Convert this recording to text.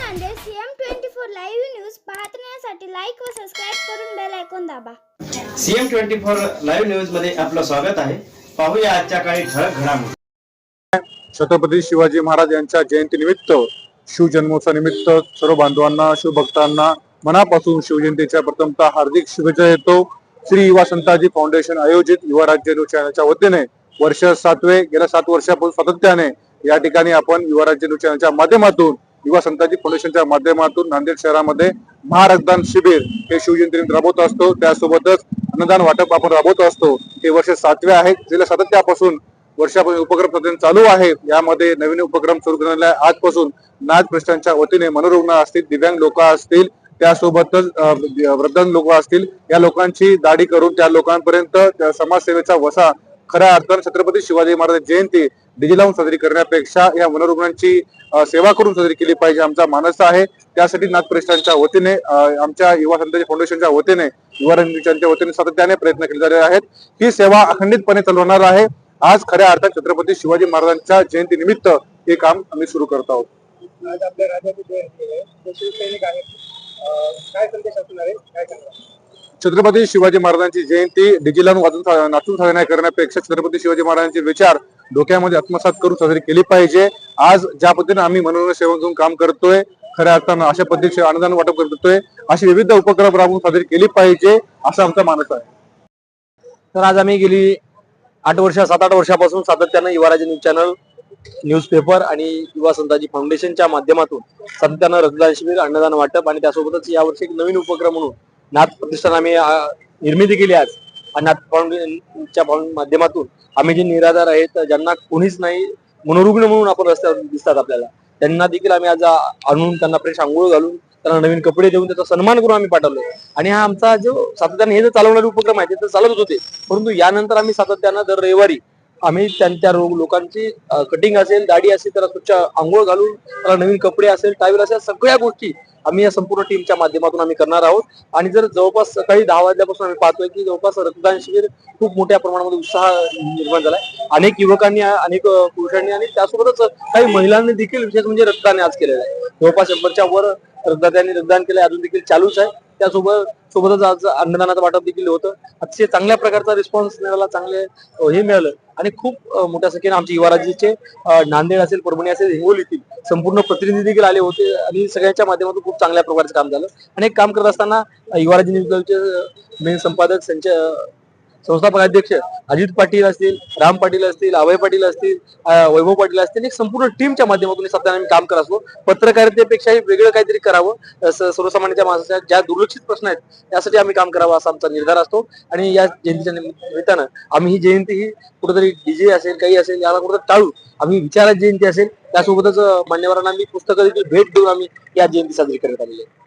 Nanded CM24 live news पाहण्यासाठी like व subscribe करून बेल आयकॉन दाबा। CM24 लाईव्ह न्यूज मध्ये आपलं स्वागत आहे। पाहूया आजच्या काही ठळक घडामोडी। छत्रपती शिवाजी महाराज यांच्या जयंतीनिमित्त शिवजन्मोत्सवानिमित्त सर्व बांधवांना शिवभक्तांना मनापासून शिवजयंतीच्या प्रथमतः हार्दिक शुभेच्छा देतो। श्री युवा संताजी फाउंडेशन आयोजित युवा राज्य न्यूज चॅनलच्या वतीने वर्ष 7वे गेल्या 7 वर्षापासून सातत्याने या ठिकाणी आपण युवा राज्य न्यूज चॅनलच्या माध्यमातून युवा संताजी फाउंडेशनच्या माध्यमातून नांदेड शहरामध्ये महारक्तदान शिबिर हे शिवजयंती राबवत असतो। त्यासोबतच अन्नदान वाटप आपण राबवत असतो। हे वर्ष 7वे आहे। गेल्या सातत्यापासून वर्षापासून उपक्रम सध्या चालू आहे। यामध्ये नवीन उपक्रम सुरू करण्यात आजपासून नाथ ट्रस्टच्या वतीने मनोरुग्ण असतील, दिव्यांग लोक असतील, त्यासोबतच वृद्ध लोक असतील, या लोकांची दाढी करून त्या लोकांपर्यंत समाजसेवेचा वसा खऱ्या अर्थाने छत्रपती शिवाजी महाराज जयंती डीजे लावून साजरी करण्यापेक्षा या मनोरुग्णांची सेवा करून साजरी केली पाहिजे आमचा मानस आहे। त्यासाठी नाथ ट्रस्टच्या वतीने आमच्या युवा संताजी फाउंडेशनच्या वतीने युवा रणनीतीच्या वतीने सातत्याने प्रयत्न केले जात आहेत। ही सेवा अखंडितपणे चालवणार आहे। आज खऱ्या अर्थात छत्रपती शिवाजी महाराजांच्या जयंती निमित्त हे काम आम्ही सुरू करत आहोत। आज आपल्या राज्याची जयंती आहे, ते शिवसैनिक आहेत, काय संदेश असणार आहे, काय सांगणार? छत्रपती शिवाजी महाराजांची जयंती डीजे लावून नाचून साजरा करण्यापेक्षा छत्रपती शिवाजी महाराजांचे विचार डोक्यामध्ये आत्मसात करून साजरी केली पाहिजे। आज ज्या पद्धतीने आम्ही मनोरंजन सेवा घेऊन काम करतोय, खऱ्या अर्थानं अशा पद्धतीचे अनुदान वाटप करतोय, अशी विविध उपक्रम राबवून साजरी केली पाहिजे असा आमचा मानस आहे। तर आज आम्ही गेली 7-8 वर्षापासून सातत्यानं युवा राज्य न्यूज चॅनल, न्यूजपेपर आणि युवा संताजी फाउंडेशनच्या माध्यमातून सातत्यानं रक्तदान शिबिर, अन्नदान वाटप आणि त्यासोबतच यावर्षी एक नवीन उपक्रम म्हणून नाथ प्रतिष्ठान आम्ही निर्मिती केली आज। आणि नाथ फाउंडेशनच्या माध्यमातून आम्ही जे निराधार आहेत, ज्यांना कोणीच नाही, मनोरुग्ण म्हणून आपण रस्त्यावर दिसतात आपल्याला, त्यांना देखील आम्ही आज आणून त्यांना फ्रेश आंघोळ घालून त्यांना नवीन कपडे देऊन त्याचा सन्मान करून आम्ही पाठवलो। आणि हा आमचा जो सातत्याने हे जे चालवणारे उपक्रम आहे ते तर चालतच होते, परंतु यानंतर आम्ही सातत्यानं दर रविवारी आम्ही त्या लोकांची कटिंग असेल, दाढी असेल, त्याला स्वच्छ आंघोळ घालून त्याला नवीन कपडे असेल, टावेल असेल, सगळ्या गोष्टी आम्ही या संपूर्ण टीमच्या माध्यमातून आम्ही करणार आहोत। आणि जर जवळपास सकाळी 10 वाजल्यापासून आम्ही पाहतोय की जवळपास रक्तदान शिबिर खूप मोठ्या प्रमाणामध्ये उत्साह निर्माण झालाय। अनेक युवकांनी, अनेक पुरुषांनी आणि त्यासोबतच काही महिलांनी देखील विशेष म्हणजे रक्तदान आज केलेलं आहे। जवळपास 100च्या वर रक्तदात्यांनी रक्तदान केलंय, अजून देखील चालूच आहे। त्यासोबतच आज अन्नदानाचं वाटप देखील होतं। अतिशय चांगल्या प्रकारचा रिस्पॉन्स मिळाला, चांगले हे मिळालं आणि खूप मोठ्या संख्येने आमचे युवा राज्याचे नांदेड असेल, परभणी असेल, हिंगोलीतील संपूर्ण प्रतिनिधी देखील आले होते आणि सगळ्यांच्या माध्यमातून खूप चांगल्या प्रकारचं काम झालं। आणि एक काम करत असताना युवा राज्य न्यूजचे मेन संपादक, त्यांचे संस्थापक अध्यक्ष अजित पाटील असतील, राम पाटील असतील, अभय पाटील असतील, वैभव पाटील असतील, एक संपूर्ण टीमच्या माध्यमातून सध्या आम्ही काम करत असतो। पत्रकारितेपेक्षाही वेगळं काहीतरी करावं, सर्वसामान्यांच्या माणसाच्या ज्या दुर्लक्षित प्रश्न आहेत त्यासाठी आम्ही काम करावं असा आमचा निर्धार असतो। आणि या जयंतीच्या निमित्तानं आम्ही ही जयंती ही कुठेतरी डीजे असेल, काही असेल, याला कुठेतरी टाळू आम्ही विचारात जयंती असेल, त्यासोबतच मान्यवरांना आम्ही पुस्तकं देखील भेट देऊन आम्ही या जयंती साजरी करत आलेली आहे।